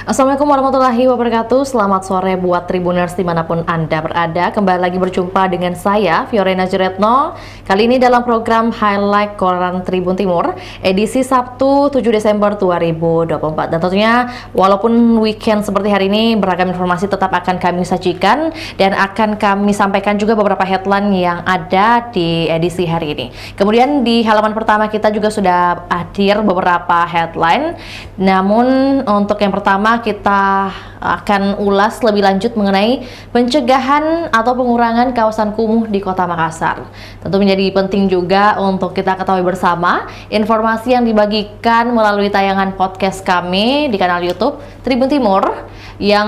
Assalamualaikum warahmatullahi wabarakatuh. Selamat sore buat Tribuners dimanapun Anda berada. Kembali lagi berjumpa dengan saya, Fiorena Juretno. Kali ini dalam program Highlight Koran Tribun Timur, edisi Sabtu 7 Desember 2024. Dan tentunya walaupun weekend seperti hari ini, beragam informasi tetap akan kami sajikan dan akan kami sampaikan juga beberapa headline yang ada di edisi hari ini. Kemudian di halaman pertama kita juga sudah hadir beberapa headline. Namun untuk yang pertama kita akan ulas lebih lanjut mengenai pencegahan atau pengurangan kawasan kumuh di Kota Makassar. Tentu menjadi penting juga untuk kita ketahui bersama informasi yang dibagikan melalui tayangan podcast kami di kanal YouTube Tribun Timur, yang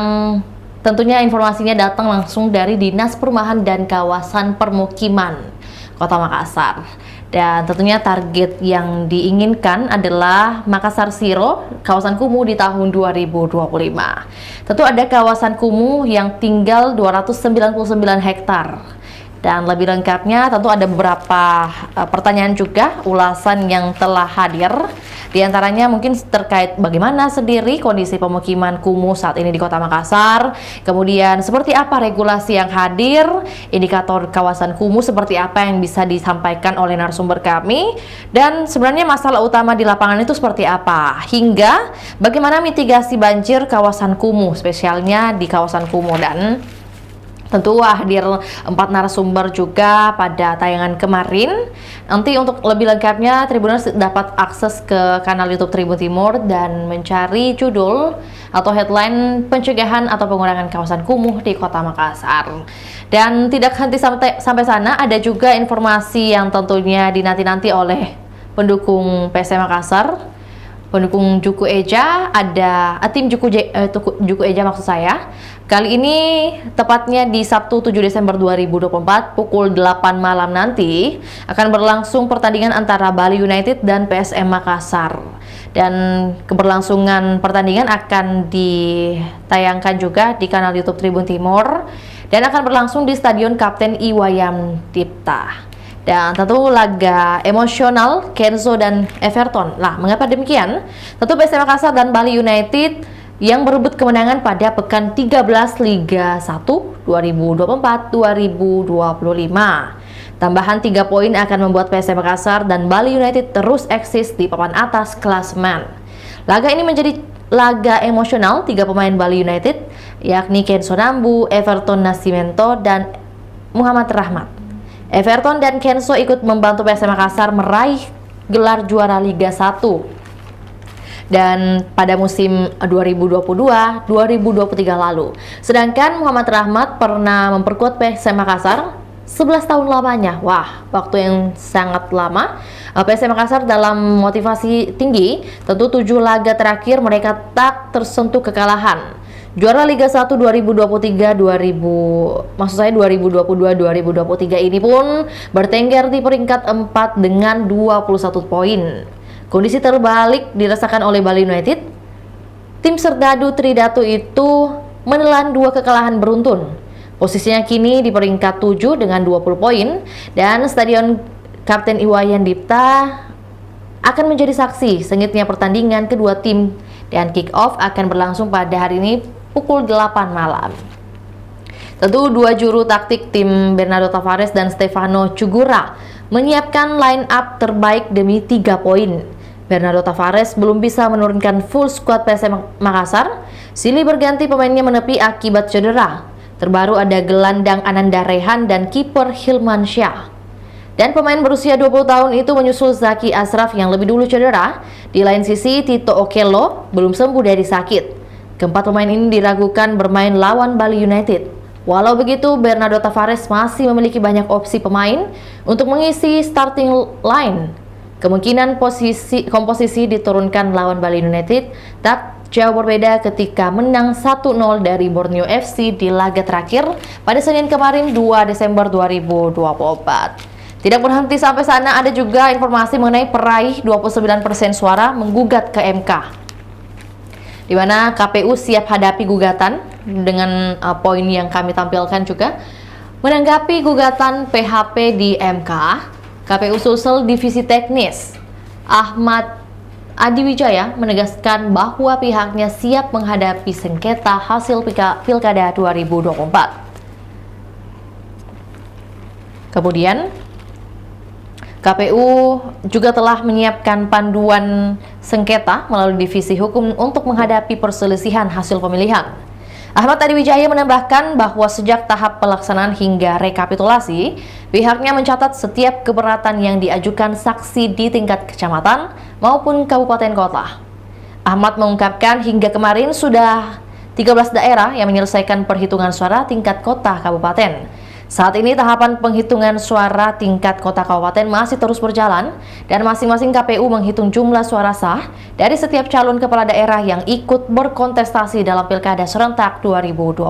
tentunya informasinya datang langsung dari Dinas Perumahan dan Kawasan Permukiman Kota Makassar. Dan tentunya target yang diinginkan adalah Makassar Zero, kawasan kumuh di tahun 2025. Tentu ada kawasan kumuh yang tinggal 299 hektar. Dan lebih lengkapnya tentu ada beberapa pertanyaan juga, ulasan yang telah hadir. Di antaranya mungkin terkait bagaimana sendiri kondisi pemukiman kumuh saat ini di Kota Makassar. Kemudian seperti apa regulasi yang hadir, indikator kawasan kumuh seperti apa yang bisa disampaikan oleh narasumber kami. Dan sebenarnya masalah utama di lapangan itu seperti apa. Hingga bagaimana mitigasi banjir kawasan kumuh, spesialnya di kawasan kumuh. Dan tentu hadir 4 narasumber juga pada tayangan kemarin. Nanti untuk lebih lengkapnya Tribuners dapat akses ke kanal YouTube Tribun Timur dan mencari judul atau headline pencegahan atau pengurangan kawasan kumuh di Kota Makassar. Dan tidak henti sampai sana, ada juga informasi yang tentunya dinanti-nanti oleh pendukung PSM Makassar, pendukung Juku Eja, ada tim Juku Eja maksud saya. Kali ini tepatnya di Sabtu 7 Desember 2024 pukul 8 malam nanti akan berlangsung pertandingan antara Bali United dan PSM Makassar. Dan keberlangsungan pertandingan akan ditayangkan juga di kanal YouTube Tribun Timur dan akan berlangsung di Stadion Kapten Iwayan Dipta. Dan tentu laga emosional Kenzo dan Everton. Lah, mengapa demikian? Tentu PSM Makassar dan Bali United yang berebut kemenangan pada pekan 13 Liga 1 2024-2025. Tambahan 3 poin akan membuat PSM Makassar dan Bali United terus eksis di papan atas klasemen. Laga ini menjadi laga emosional 3 pemain Bali United, yakni Kenzo Nambu, Everton Nascimento, dan Muhammad Rahmat. Everton dan Kenzo ikut membantu PSM Makassar meraih gelar juara Liga 1 dan pada musim 2022-2023 lalu. Sedangkan Muhammad Rahmat pernah memperkuat PSM Makassar 11 tahun lamanya. Wah, waktu yang sangat lama. PSM Makassar dalam motivasi tinggi, tentu 7 laga terakhir mereka tak tersentuh kekalahan. Juara Liga 1 2022-2023 ini pun bertengger di peringkat 4 dengan 21 poin. Kondisi terbalik dirasakan oleh Bali United. Tim Serdadu Tridatu itu menelan 2 kekalahan beruntun. Posisinya kini di peringkat 7 dengan 20 poin, dan Stadion Kapten Iwayan Dipta akan menjadi saksi sengitnya pertandingan kedua tim, dan kick off akan berlangsung pada hari ini pukul 8 malam. Tentu 2 juru taktik tim Bernardo Tavares dan Stefano Cugura menyiapkan line up terbaik demi 3 poin. Bernardo Tavares belum bisa menurunkan full squad PSM Makassar. Silih berganti pemainnya menepi akibat cedera. Terbaru ada gelandang Ananda Rehan dan kiper Hilman Syah. Dan pemain berusia 20 tahun itu menyusul Zaki Asraf yang lebih dulu cedera. Di lain sisi Tito Okello belum sembuh dari sakit. Keempat pemain ini diragukan bermain lawan Bali United. Walau begitu, Bernardo Tavares masih memiliki banyak opsi pemain untuk mengisi starting line. Kemungkinan komposisi diturunkan lawan Bali United tak jauh berbeda ketika menang 1-0 dari Borneo FC di laga terakhir pada Senin kemarin 2 Desember 2024. Tidak berhenti sampai sana, ada juga informasi mengenai peraih 29% suara menggugat ke MK, di mana KPU siap hadapi gugatan dengan poin yang kami tampilkan juga. Menanggapi gugatan PHP di MK, KPU Sulsel Divisi Teknis Ahmad Adi Wijaya menegaskan bahwa pihaknya siap menghadapi sengketa hasil Pilkada 2024. Kemudian, KPU juga telah menyiapkan panduan sengketa melalui divisi hukum untuk menghadapi perselisihan hasil pemilihan. Ahmad Adi Wijaya menambahkan bahwa sejak tahap pelaksanaan hingga rekapitulasi, pihaknya mencatat setiap keberatan yang diajukan saksi di tingkat kecamatan maupun kabupaten kota. Ahmad mengungkapkan hingga kemarin sudah 13 daerah yang menyelesaikan perhitungan suara tingkat kota kabupaten. Saat ini tahapan penghitungan suara tingkat kota kabupaten masih terus berjalan dan masing-masing KPU menghitung jumlah suara sah dari setiap calon kepala daerah yang ikut berkontestasi dalam Pilkada serentak 2024.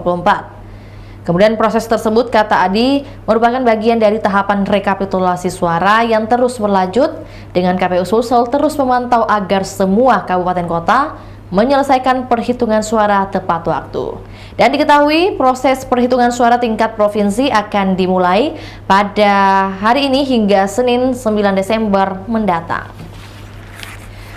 Kemudian proses tersebut, kata Adi, merupakan bagian dari tahapan rekapitulasi suara yang terus berlanjut dengan KPU Sulsel terus memantau agar semua kabupaten kota menyelesaikan perhitungan suara tepat waktu. Dan diketahui proses perhitungan suara tingkat provinsi akan dimulai pada hari ini hingga Senin 9 Desember mendatang.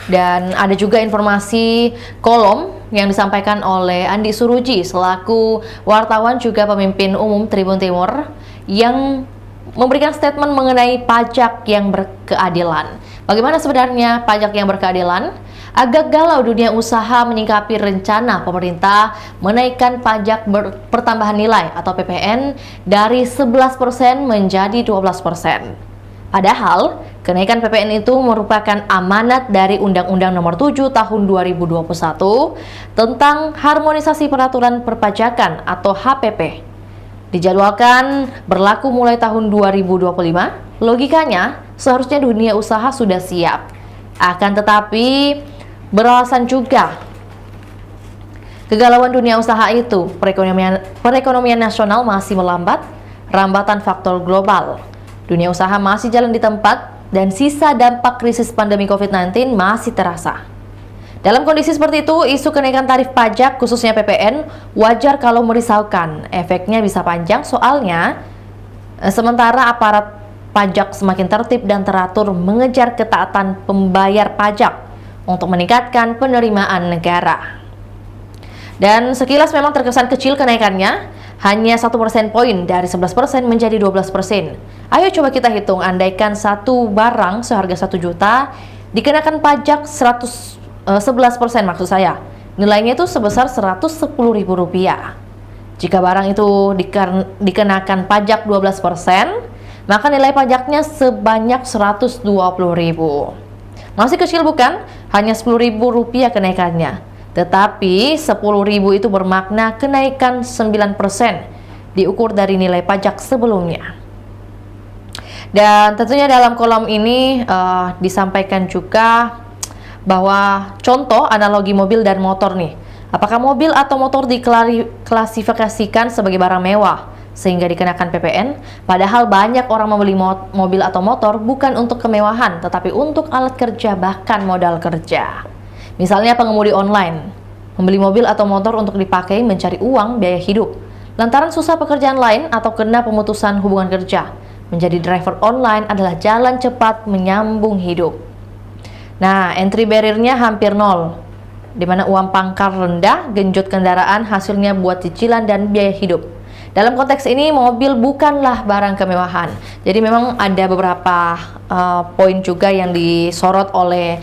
Dan ada juga informasi kolom yang disampaikan oleh Andi Suruji selaku wartawan juga pemimpin umum Tribun Timur yang memberikan statement mengenai pajak yang berkeadilan. Bagaimana sebenarnya pajak yang berkeadilan? Agak galau dunia usaha menyikapi rencana pemerintah menaikkan pajak pertambahan nilai atau PPN dari 11% menjadi 12%. Padahal, kenaikan PPN itu merupakan amanat dari Undang-Undang Nomor 7 Tahun 2021 tentang Harmonisasi Peraturan Perpajakan atau HPP. Dijadwalkan berlaku mulai tahun 2025, logikanya seharusnya dunia usaha sudah siap. Akan tetapi, beralasan juga kegalauan dunia usaha itu, perekonomian nasional masih melambat, rambatan faktor global. Dunia usaha masih jalan di tempat dan sisa dampak krisis pandemi COVID-19 masih terasa. Dalam kondisi seperti itu, isu kenaikan tarif pajak khususnya PPN wajar kalau merisaukan. Efeknya bisa panjang soalnya sementara aparat pajak semakin tertib dan teratur mengejar ketaatan pembayar pajak untuk meningkatkan penerimaan negara. Dan sekilas memang terkesan kecil kenaikannya, hanya 1 persen poin dari 11% menjadi 12%. Ayo coba kita hitung, andaikan satu barang seharga 1 juta dikenakan pajak 11% maksud saya, nilainya itu sebesar Rp110.000. Jika barang itu dikenakan pajak 12%, maka nilai pajaknya sebanyak Rp120.000. Masih kecil bukan? Hanya Rp10.000 kenaikannya. Tetapi Rp10.000 itu bermakna kenaikan 9% diukur dari nilai pajak sebelumnya. Dan tentunya dalam kolom ini disampaikan juga bahwa contoh analogi mobil dan motor nih. Apakah mobil atau motor diklasifikasikan sebagai barang mewah sehingga dikenakan PPN? Padahal banyak orang membeli mobil atau motor bukan untuk kemewahan, tetapi untuk alat kerja bahkan modal kerja. Misalnya pengemudi online, membeli mobil atau motor untuk dipakai mencari uang biaya hidup. Lantaran susah pekerjaan lain atau kena pemutusan hubungan kerja, menjadi driver online adalah jalan cepat menyambung hidup. Nah, entry barrier-nya hampir nol, di mana uang pangkal rendah, genjot kendaraan hasilnya buat cicilan dan biaya hidup. Dalam konteks ini, mobil bukanlah barang kemewahan. Jadi memang ada beberapa poin juga yang disorot oleh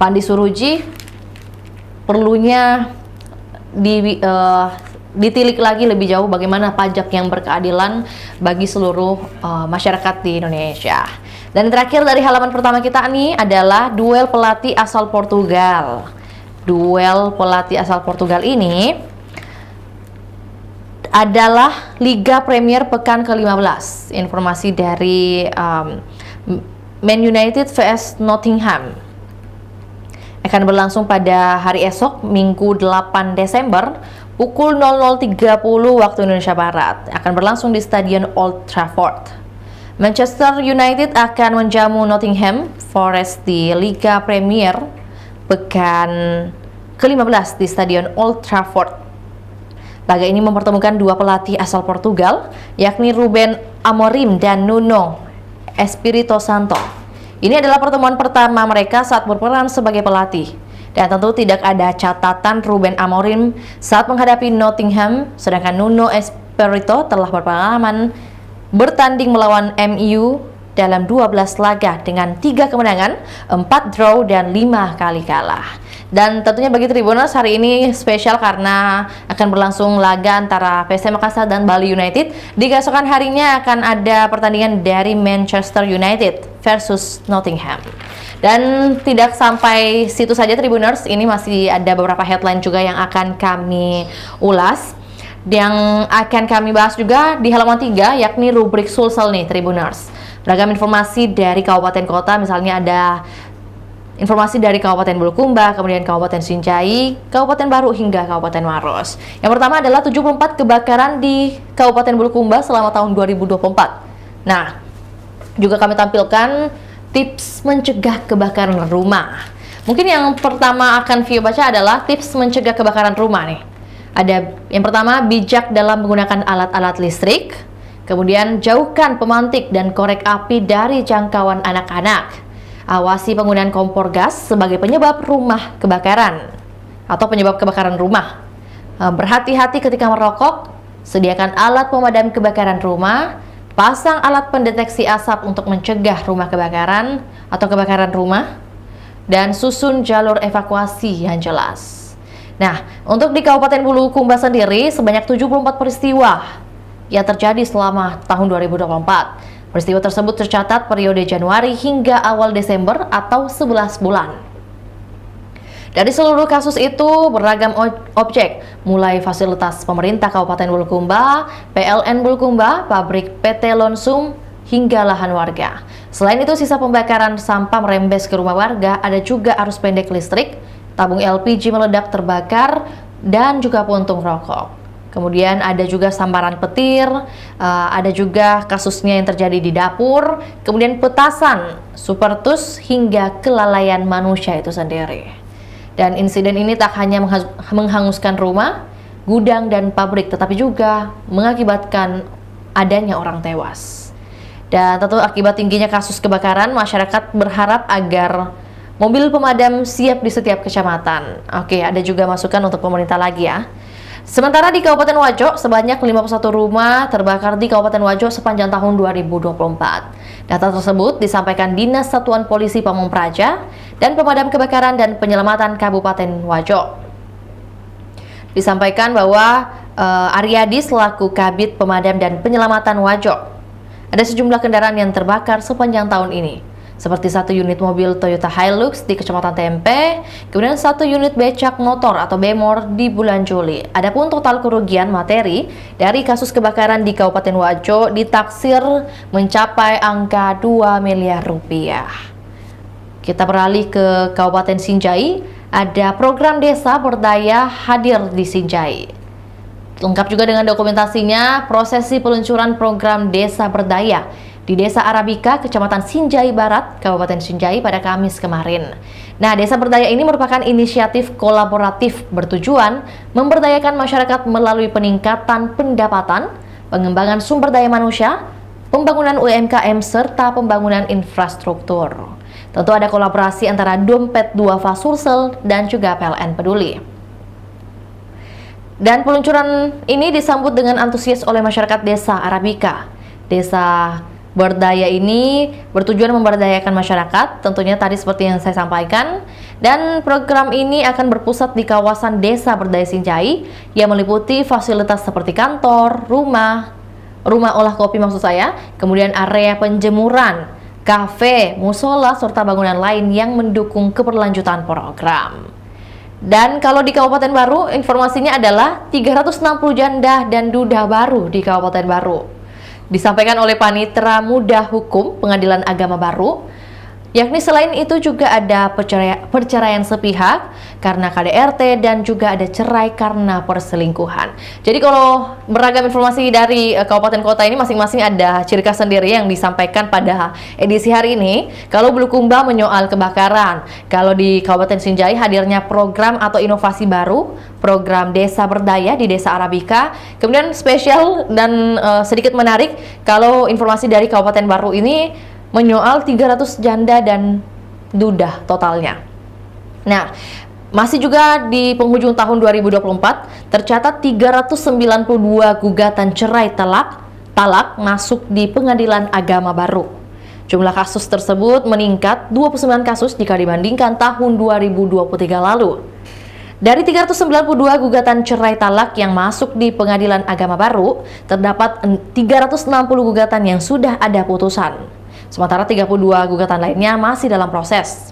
Andi Suruji, perlunya ditilik lagi lebih jauh bagaimana pajak yang berkeadilan bagi seluruh masyarakat di Indonesia. Dan terakhir dari halaman pertama kita nih adalah duel pelatih asal Portugal. Duel pelatih asal Portugal ini adalah Liga Premier pekan ke-15. Informasi dari Man United vs Nottingham akan berlangsung pada hari esok, Minggu 8 Desember, pukul 00.30 waktu Indonesia Barat. Akan berlangsung di Stadion Old Trafford. Manchester United akan menjamu Nottingham Forest di Liga Premier pekan ke-15 di Stadion Old Trafford. Laga ini mempertemukan dua pelatih asal Portugal, yakni Ruben Amorim dan Nuno Espirito Santo. Ini adalah pertemuan pertama mereka saat berperan sebagai pelatih. Dan tentu tidak ada catatan Ruben Amorim saat menghadapi Nottingham, sedangkan Nuno Espirito telah berpengalaman bertanding melawan MU dalam 12 laga dengan 3 kemenangan, 4 draw, dan 5 kali kalah. Dan tentunya bagi Tribuners, hari ini spesial karena akan berlangsung laga antara PSM Makassar dan Bali United. Di keesokan harinya akan ada pertandingan dari Manchester United versus Nottingham. Dan tidak sampai situ saja Tribuners, ini masih ada beberapa headline juga yang akan kami ulas. Yang akan kami bahas juga di halaman 3, yakni rubrik Sulsel nih Tribuners. Beragam informasi dari kabupaten kota, misalnya ada informasi dari Kabupaten Bulukumba, kemudian Kabupaten Sinjai, Kabupaten Baru, hingga Kabupaten Maros. Yang pertama adalah 74 kebakaran di Kabupaten Bulukumba selama tahun 2024. Nah, juga kami tampilkan tips mencegah kebakaran rumah. Mungkin yang pertama akan Vio baca adalah tips mencegah kebakaran rumah nih. Ada yang pertama, bijak dalam menggunakan alat-alat listrik. Kemudian jauhkan pemantik dan korek api dari jangkauan anak-anak. Awasi penggunaan kompor gas sebagai penyebab rumah kebakaran atau penyebab kebakaran rumah. Berhati-hati ketika merokok. Sediakan alat pemadam kebakaran rumah. Pasang alat pendeteksi asap untuk mencegah rumah kebakaran atau kebakaran rumah. Dan susun jalur evakuasi yang jelas. Nah, untuk di Kabupaten Bulukumba sendiri sebanyak 74 peristiwa yang terjadi selama tahun 2024. Peristiwa tersebut tercatat periode Januari hingga awal Desember atau 11 bulan. Dari seluruh kasus itu beragam objek, mulai fasilitas pemerintah Kabupaten Bulukumba, PLN Bulukumba, pabrik PT Lonsum, hingga lahan warga. Selain itu, sisa pembakaran sampah merembes ke rumah warga, ada juga arus pendek listrik, tabung LPG meledak terbakar, dan juga puntung rokok. Kemudian ada juga sambaran petir, ada juga kasusnya yang terjadi di dapur, kemudian petasan, supertus, hingga kelalaian manusia itu sendiri. Dan insiden ini tak hanya menghanguskan rumah, gudang, dan pabrik, tetapi juga mengakibatkan adanya orang tewas. Dan tentu akibat tingginya kasus kebakaran, masyarakat berharap agar mobil pemadam siap di setiap kecamatan. Oke, ada juga masukan untuk pemerintah lagi ya. Sementara di Kabupaten Wajo, sebanyak 51 rumah terbakar di Kabupaten Wajo sepanjang tahun 2024. Data tersebut disampaikan Dinas Satuan Polisi Pamong Praja dan Pemadam Kebakaran dan Penyelamatan Kabupaten Wajo. Disampaikan bahwa Aryadi selaku Kabid Pemadam dan Penyelamatan Wajo, ada sejumlah kendaraan yang terbakar sepanjang tahun ini. Seperti 1 unit mobil Toyota Hilux di Kecamatan Tempe, kemudian 1 unit becak motor atau Bemor di bulan Juli. Adapun total kerugian materi dari kasus kebakaran di Kabupaten Wajo ditaksir mencapai angka 2 miliar rupiah. Kita beralih ke Kabupaten Sinjai, ada program desa berdaya hadir di Sinjai. Lengkap juga dengan dokumentasinya, prosesi peluncuran program desa berdaya di Desa Arabika, Kecamatan Sinjai Barat, Kabupaten Sinjai pada Kamis kemarin. Nah, Desa Berdaya ini merupakan inisiatif kolaboratif bertujuan memberdayakan masyarakat melalui peningkatan pendapatan, pengembangan sumber daya manusia, pembangunan UMKM, serta pembangunan infrastruktur. Tentu ada kolaborasi antara Dompet Duafa Sulsel dan juga PLN Peduli. Dan peluncuran ini disambut dengan antusias oleh masyarakat Desa Arabika. Desa Berdaya ini bertujuan memberdayakan masyarakat, tentunya tadi seperti yang saya sampaikan. Dan program ini akan berpusat di kawasan Desa Berdaya Sinjai yang meliputi fasilitas seperti kantor, rumah olah kopi maksud saya, kemudian area penjemuran, kafe, musola, serta bangunan lain yang mendukung keberlanjutan program. Dan kalau di Kabupaten Baru, informasinya adalah 360 janda dan duda baru di Kabupaten Baru. Disampaikan oleh Panitera Muda Hukum Pengadilan Agama Baru, yakni selain itu juga ada perceraian sepihak karena KDRT dan juga ada cerai karena perselingkuhan. Jadi kalau beragam informasi dari kabupaten kota ini masing-masing ada ciri khas sendiri yang disampaikan pada edisi hari ini. Kalau Bulukumba menyoal kebakaran, kalau di Kabupaten Sinjai hadirnya program atau inovasi baru, program desa berdaya di Desa Arabika. Kemudian spesial dan sedikit menarik, kalau informasi dari Kabupaten Baru ini menyoal 300 janda dan duda totalnya. Nah, masih juga di penghujung tahun 2024, tercatat 392 gugatan cerai talak masuk di Pengadilan Agama baru. Jumlah kasus tersebut meningkat 29 kasus jika dibandingkan tahun 2023 lalu. Dari 392 gugatan cerai talak yang masuk di Pengadilan Agama baru, terdapat 360 gugatan yang sudah ada putusan. Sementara 32 gugatan lainnya masih dalam proses.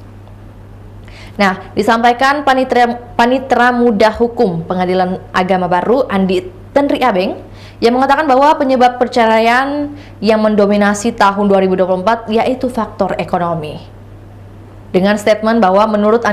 Nah, disampaikan Panitera Muda Hukum Pengadilan Agama Baru, Andi Tenri Abeng, yang mengatakan bahwa penyebab perceraian yang mendominasi tahun 2024 yaitu faktor ekonomi. Dengan statement bahwa menurut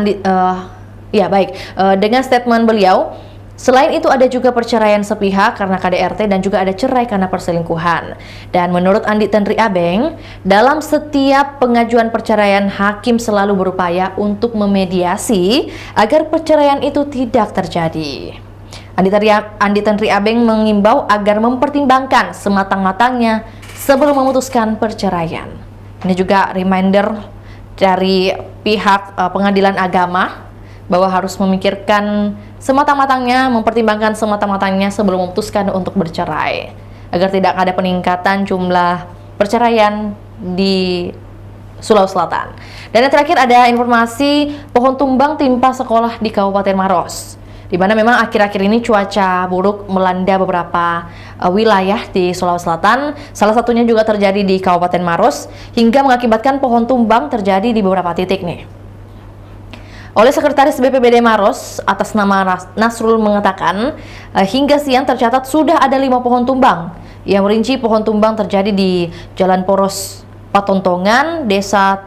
dengan statement beliau, selain itu ada juga perceraian sepihak karena KDRT dan juga ada cerai karena perselingkuhan. Dan menurut Andi Tenri Abeng, dalam setiap pengajuan perceraian, hakim selalu berupaya untuk memediasi agar perceraian itu tidak terjadi. Andi Tenri Abeng mengimbau agar mempertimbangkan sematang-matangnya sebelum memutuskan perceraian. Ini juga reminder dari pihak pengadilan agama bahwa harus memikirkan sematang-matangnya, mempertimbangkan sematang-matangnya sebelum memutuskan untuk bercerai, agar tidak ada peningkatan jumlah perceraian di Sulawesi Selatan. Dan yang terakhir ada informasi pohon tumbang timpa sekolah di Kabupaten Maros, di mana memang akhir-akhir ini cuaca buruk melanda beberapa wilayah di Sulawesi Selatan. Salah satunya juga terjadi di Kabupaten Maros, hingga mengakibatkan pohon tumbang terjadi di beberapa titik nih. Oleh Sekretaris BPBD Maros atas nama Nasrul mengatakan, hingga siang tercatat sudah ada 5 pohon tumbang. Yang merinci pohon tumbang terjadi di Jalan Poros Patontongan, Desa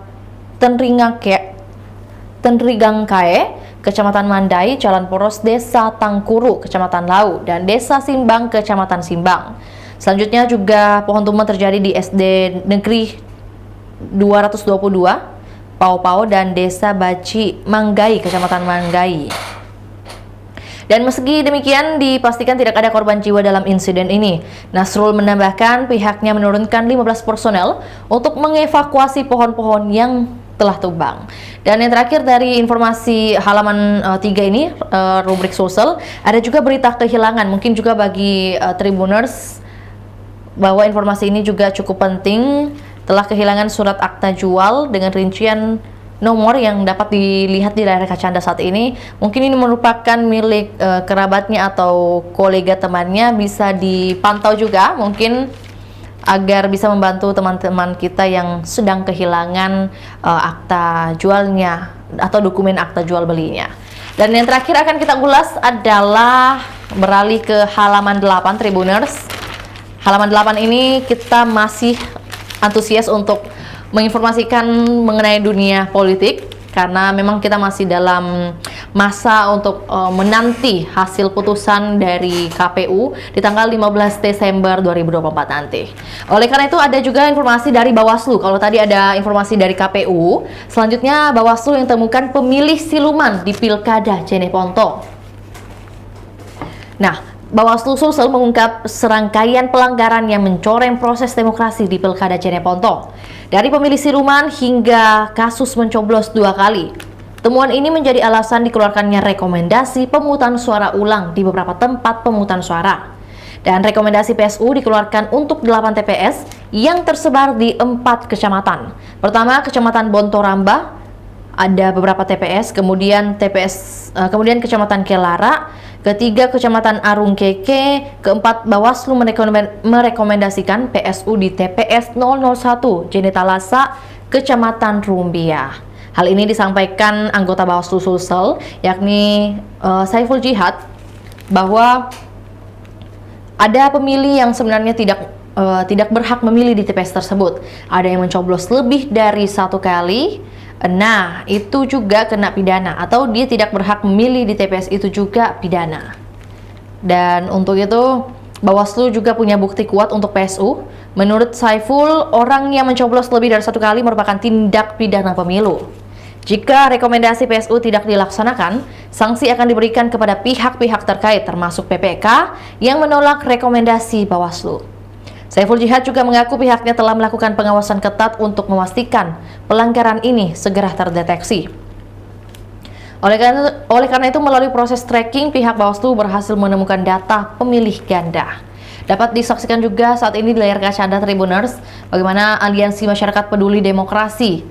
Tenrigangkae, Kecamatan Mandai, Jalan Poros Desa Tangkuru, Kecamatan Lau, dan Desa Simbang, Kecamatan Simbang. Selanjutnya juga pohon tumbang terjadi di SD Negeri 222, Pau-Pau, dan Desa Baci Manggai, Kecamatan Manggai. Dan meski demikian, dipastikan tidak ada korban jiwa dalam insiden ini. Nasrul menambahkan pihaknya menurunkan 15 personel untuk mengevakuasi pohon-pohon yang telah tumbang. Dan yang terakhir dari informasi halaman 3 ini, rubrik sosial, ada juga berita kehilangan. Mungkin juga bagi Tribuners bahwa informasi ini juga cukup penting. Telah kehilangan surat akta jual dengan rincian nomor yang dapat dilihat di layar kaca Anda saat ini. Mungkin ini merupakan milik kerabatnya atau kolega temannya, bisa dipantau juga mungkin agar bisa membantu teman-teman kita yang sedang kehilangan akta jualnya atau dokumen akta jual belinya. Dan yang terakhir akan kita ulas adalah beralih ke halaman 8 Tribuners. Halaman 8 ini kita masih antusias untuk menginformasikan mengenai dunia politik, karena memang kita masih dalam masa untuk menanti hasil putusan dari KPU di tanggal 15 Desember 2024 nanti. Oleh karena itu ada juga informasi dari Bawaslu. Kalau tadi ada informasi dari KPU, selanjutnya Bawaslu yang temukan pemilih siluman di Pilkada Jeneponto. Nah, Bawaslu Sulsel mengungkap serangkaian pelanggaran yang mencoreng proses demokrasi di Pilkada Jeneponto. Dari pemilih siluman hingga kasus mencoblos 2 kali. Temuan ini menjadi alasan dikeluarkannya rekomendasi pemungutan suara ulang di beberapa tempat pemungutan suara. Dan rekomendasi PSU dikeluarkan untuk 8 TPS yang tersebar di 4 kecamatan. Pertama, Kecamatan Bontoramba, ada beberapa TPS, kemudian Kecamatan Kelara, ketiga Kecamatan Arungkeke, keempat Bawaslu merekomendasikan PSU di TPS 001 Jenetalasa, Kecamatan Rumbia. Hal ini disampaikan anggota Bawaslu Sulsel, yakni Saiful Jihad, bahwa ada pemilih yang sebenarnya tidak berhak memilih di TPS tersebut. Ada yang mencoblos lebih dari 1 kali. Nah, itu juga kena pidana, atau dia tidak berhak memilih di TPS itu juga pidana. Dan untuk itu, Bawaslu juga punya bukti kuat untuk PSU. Menurut Saiful, orang yang mencoblos lebih dari 1 kali merupakan tindak pidana pemilu. Jika rekomendasi PSU tidak dilaksanakan, sanksi akan diberikan kepada pihak-pihak terkait termasuk PPK yang menolak rekomendasi Bawaslu. Saiful Jihad juga mengaku pihaknya telah melakukan pengawasan ketat untuk memastikan pelanggaran ini segera terdeteksi. Oleh karena itu, melalui proses tracking, pihak Bawaslu berhasil menemukan data pemilih ganda. Dapat disaksikan juga saat ini di layar kaca Anda Tribuners, bagaimana Aliansi Masyarakat Peduli Demokrasi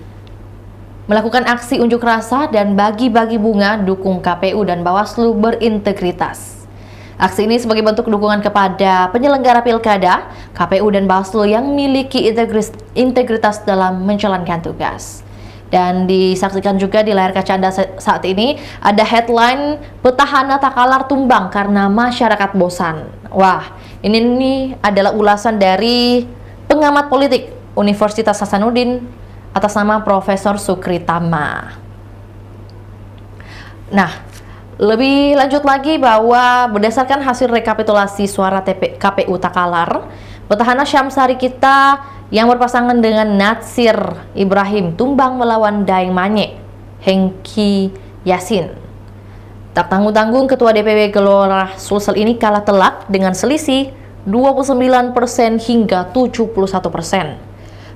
melakukan aksi unjuk rasa dan bagi-bagi bunga dukung KPU dan Bawaslu berintegritas. Aksi ini sebagai bentuk dukungan kepada penyelenggara pilkada, KPU dan Bawaslu yang memiliki integritas dalam menjalankan tugas. Dan disaksikan juga di layar kaca Anda saat ini ada headline petahana Takalar tumbang karena masyarakat bosan. Wah, ini adalah ulasan dari pengamat politik Universitas Hasanuddin atas nama Profesor Sukri Tama. Nah, lebih lanjut lagi bahwa berdasarkan hasil rekapitulasi suara KPU Takalar, petahana Syamsari kita yang berpasangan dengan Natsir Ibrahim tumbang melawan Daeng Manye, Hengki Yasin. Tak tanggung-tanggung, Ketua DPW Gelora Sulsel ini kalah telak dengan selisih 29% hingga 71%.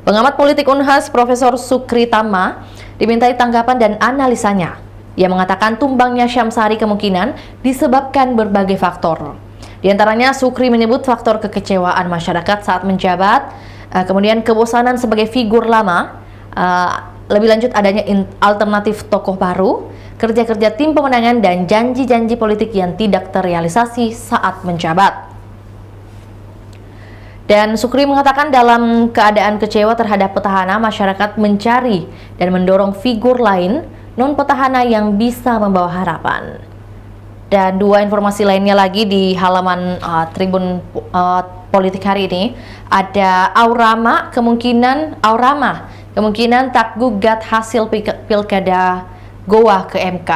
Pengamat politik Unhas Profesor Sukri Tama dimintai tanggapan dan analisanya. Ia mengatakan tumbangnya Syamsari kemungkinan disebabkan berbagai faktor. Di antaranya Sukri menyebut faktor kekecewaan masyarakat saat menjabat, kemudian kebosanan sebagai figur lama, lebih lanjut adanya alternatif tokoh baru, kerja-kerja tim pemenangan dan janji-janji politik yang tidak terrealisasi saat menjabat. Dan Sukri mengatakan dalam keadaan kecewa terhadap petahana, masyarakat mencari dan mendorong figur lain non-petahana yang bisa membawa harapan. Dan dua informasi lainnya lagi di halaman Tribun Politik hari ini, ada Aurama kemungkinan tak gugat hasil pilkada Goa ke MK.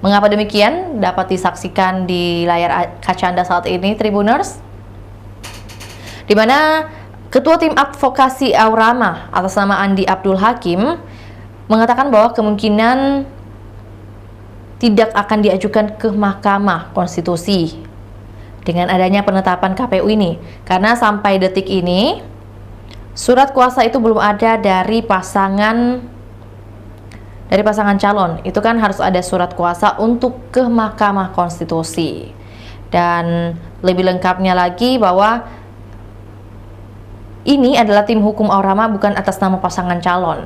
Mengapa demikian? Dapat disaksikan di layar kaca Anda saat ini, Tribuners, di mana Ketua Tim Advokasi Aurama atas nama Andi Abdul Hakim mengatakan bahwa kemungkinan tidak akan diajukan ke Mahkamah Konstitusi dengan adanya penetapan KPU ini, karena sampai detik ini surat kuasa itu belum ada dari pasangan calon. Itu kan harus ada surat kuasa untuk ke Mahkamah Konstitusi. Dan lebih lengkapnya lagi bahwa ini adalah tim hukum Aurama bukan atas nama pasangan calon.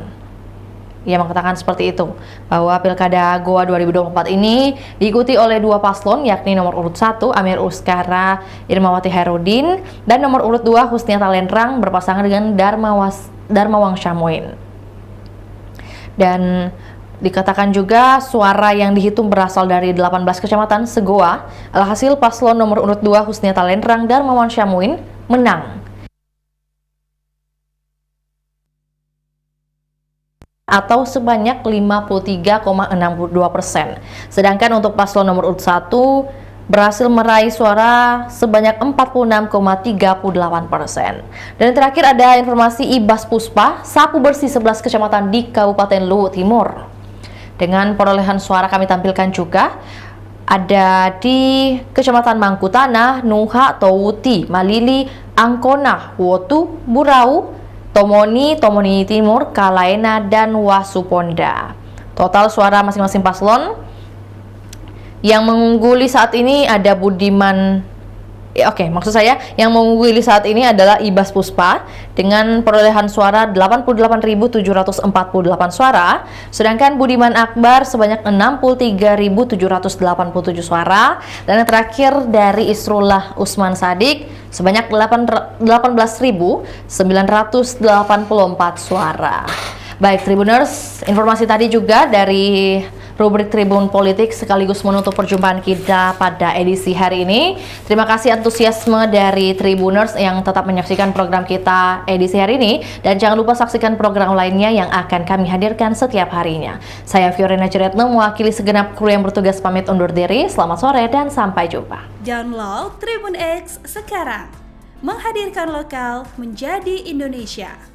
Ia mengatakan seperti itu, bahwa Pilkada Goa 2024 ini diikuti oleh dua paslon, yakni nomor urut 1 Amir Uskara Irmawati Herudin dan nomor urut 2 Husniata Lenrang berpasangan dengan Darmawang Syamuin. Dan dikatakan juga suara yang dihitung berasal dari 18 kecamatan se-Goa. Alhasil paslon nomor urut 2 Husniata Lenrang dan Darmawang Syamuin menang atau sebanyak 53,62%. Sedangkan untuk paslon nomor urut 1 berhasil meraih suara sebanyak 46,38%. Dan terakhir ada informasi Ibas Puspa, sapu bersih 11 kecamatan di Kabupaten Luwu Timur. Dengan perolehan suara kami tampilkan juga ada di Kecamatan Mangkutanah, Nuha, Towuti, Malili, Angkona, Wotu, Burau, Tomoni Timur, Kalaena, dan Wasuponda. Total suara masing-masing paslon yang mengungguli saat ini ada yang mengungguli saat ini adalah Ibas Puspa dengan perolehan suara 88.748 suara, sedangkan Budiman Akbar sebanyak 63.787 suara, dan yang terakhir dari Isrullah Usman Sadik sebanyak 18.984 suara. Baik Tribuners, informasi tadi juga dari rubrik Tribun Politik sekaligus menutup perjumpaan kita pada edisi hari ini. Terima kasih antusiasme dari Tribuners yang tetap menyaksikan program kita edisi hari ini, dan jangan lupa saksikan program lainnya yang akan kami hadirkan setiap harinya. Saya Fiorena Ciretno mewakili segenap kru yang bertugas pamit undur diri. Selamat sore dan sampai jumpa. Download Tribun X sekarang, menghadirkan lokal menjadi Indonesia.